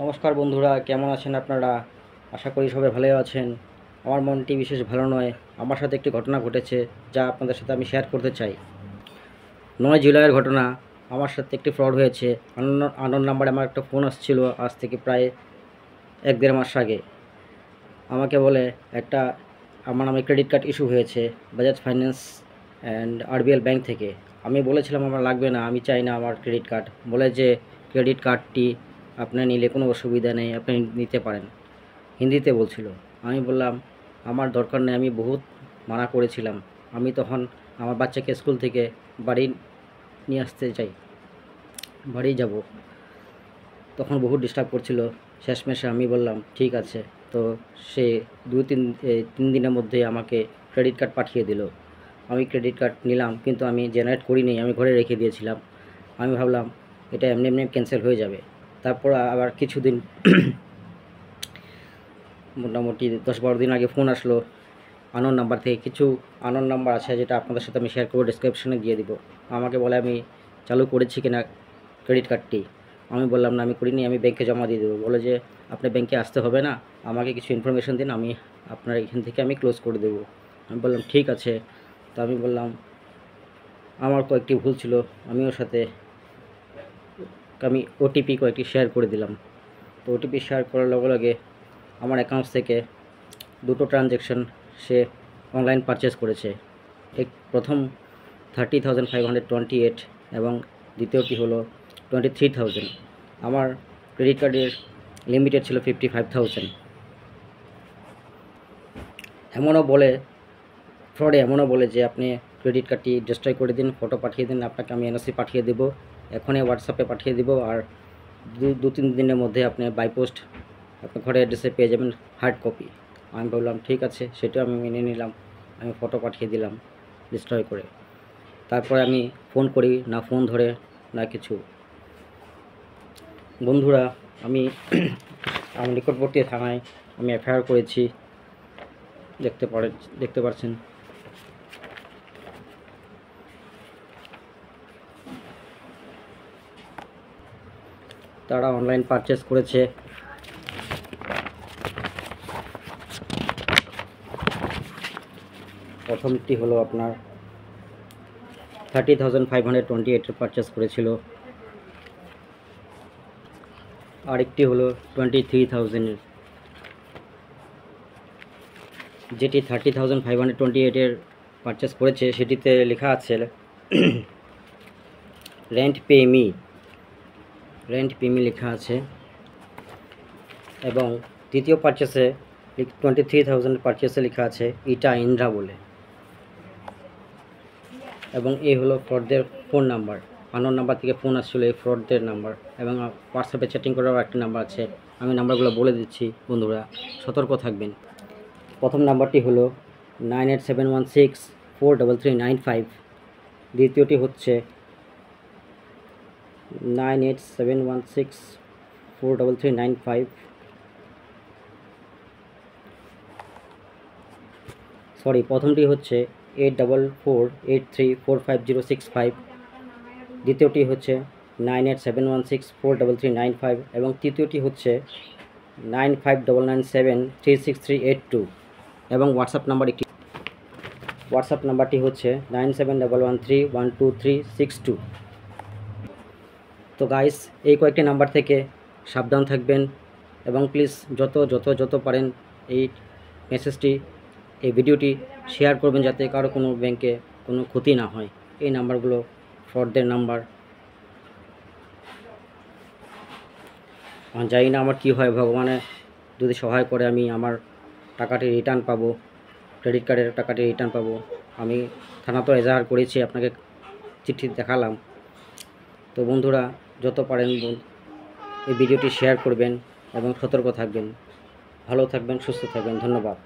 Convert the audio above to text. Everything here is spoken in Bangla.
নমস্কার বন্ধুরা, কেমন আছেন আপনারা? আশা করি সবাই ভালো আছেন। আমার মনটি বিশেষ ভালো নয়। আমার সাথে একটি ঘটনা ঘটেছে, যা আপনাদের সাথে আমি শেয়ার করতে চাই। 9 জুলাইয়ের ঘটনা। আমার সাথে একটি ফ্রড হয়েছে। আননোন নাম্বারে আমার একটা ফোন আসছিল আজ থেকে প্রায় 1-1.5 মাস আগে। আমাকে বলে আমার নামে ক্রেডিট কার্ড ইস্যু হয়েছে Bajaj finance and RBL bank থেকে। আমি বলেছিলাম আমার লাগবে না, আমি চাই না আমার ক্রেডিট কার্ড। বলে যে ক্রেডিট কার্ডটি আপনার নিলে কোনো অসুবিধা নেই, আপনি নিতে পারেন। হিন্দিতে বলছিল। আমি বললাম আমার দরকার নেই, আমি বহুত মানা করেছিলাম। আমি তখন আমার বাচ্চাকে স্কুল থেকে বাড়ি নিয়ে আসতে চাই, বাড়ি যাব, তখন বহুত ডিস্টার্ব করছিল। শেষমেশে আমি বললাম ঠিক আছে। তো সে 3 দিনের মধ্যে আমাকে ক্রেডিট কার্ড পাঠিয়ে দিল। আমি ক্রেডিট কার্ড নিলাম, কিন্তু আমি জেনারেট করিনি, আমি ঘরে রেখে দিয়েছিলাম। আমি ভাবলাম এটা এমনি এমনি ক্যান্সেল হয়ে যাবে। তারপর আবার কিছুদিন মোটামুটি 10-12 দিন আগে ফোন আসলো আননোন নাম্বার থেকে। কিছু আননোন নাম্বার আছে যেটা আপনাদের সাথে আমি শেয়ার করবো, ডেসক্রিপশনে দিয়ে দিব। আমাকে বলে আমি চালু করেছি কিনা ক্রেডিট কার্ডটি। আমি বললাম না, আমি করিনি, আমি ব্যাংকে জমা দিয়ে দেবো। বলে যে আপনি ব্যাংকে আসতে হবে না, আমাকে কিছু ইনফরমেশন দিন, আমি আপনার এখান থেকে আমি ক্লোজ করে দেবো। আমি বললাম ঠিক আছে। তো আমি বললাম আমার কয়েকটি ভুল ছিল, আমি ওর সাথে ওটিপি কয়েকটি শেয়ার করে দিলাম। তো ওটিপি শেয়ার করার লগে লগে আমার অ্যাকাউন্টস থেকে 2টো ট্রানজ্যাকশন সে অনলাইন পারচেস করেছে। প্রথম 30,528 এবং দ্বিতীয়টি হলো 23,000। আমার ক্রেডিট কার্ডের লিমিটেড ছিল 55,000। এমনও বলে যে আপনি ক্রেডিট কার্ডটি ডিস্ট্রয় করে দিন, ফটো পাঠিয়ে দিন, আপনাকে আমি এনওসি পাঠিয়ে দেবো, এখনই হোয়াটসঅ্যাপে পাঠিয়ে দেবো, আর 2-3 দিনের মধ্যে আপনি বাই পোস্ট আপনার ঘরের অ্যাড্রেসে পেয়ে যাবেন হার্ড কপি। আমি বললাম ঠিক আছে, সেটাও আমি মেনে নিলাম। আমি ফটো পাঠিয়ে দিলাম ডিস্ট্রয় করে। তারপরে আমি ফোন করি না, ফোন ধরে না কিছু। বন্ধুরা, আমি আমার নিকটবর্তী থানায় আমি এফআইআর করেছি, দেখতে পাচ্ছেন। তারা অনলাইন পারচেস করেছে। প্রথমটি হলো আপনার 30,528 পারচেস করেছিল, আরেকটি হলো 23,000। যেটি 30,528 পারচেস করেছে সেটিতে লেখা আছে রেন্ট পে মি লেখা আছে। এবং দ্বিতীয় পারচেসে 23,000 পারচেসে লেখা আছে ইটা ইন্দ্রা বলে। এবং এই হলো ফ্রডদের ফোন নাম্বার। আননোন নাম্বার থেকে ফোন আসছিল এই ফ্রডদের নাম্বার। এবং হোয়াটসঅ্যাপে চ্যাটিং করারও একটা নাম্বার আছে, আমি নাম্বারগুলো বলে দিচ্ছি, বন্ধুরা সতর্ক থাকবেন। প্রথম নাম্বারটি হলো 9871643395। দ্বিতীয়টি হচ্ছে 9871643395। প্রথমটি হচ্ছে 8448345065। দ্বিতীয়টি হচ্ছে 9871643395 এবং তৃতীয়টি হচ্ছে 9599736382। এবং হোয়াটসঅ্যাপ নাম্বারটি হচ্ছে 9711312362। তো গাইস, এই কয়েকটি নাম্বার থেকে সাবধান থাকবেন এবং প্লিজ যত পারেন এই মেসেজটি, এই ভিডিওটি শেয়ার করবেন, যাতে কারো কোনো ব্যাংকে কোনো ক্ষতি না হয়। এই নাম্বারগুলো ফ্রডদের নাম্বার। জানি না আমার কী হয়, ভগবানে যদি সহায় করে আমি আমার টাকাটি রিটার্ন পাবো, ক্রেডিট কার্ডের টাকাটি রিটার্ন পাবো। আমি থানা তো এজাহার করেছি, আপনাকে চিঠি দেখালাম। তো বন্ধুরা, যত পারেন এই ভিডিওটি শেয়ার করবেন এবং সতর্ক থাকবেন। ভালো থাকবেন, সুস্থ থাকবেন। ধন্যবাদ।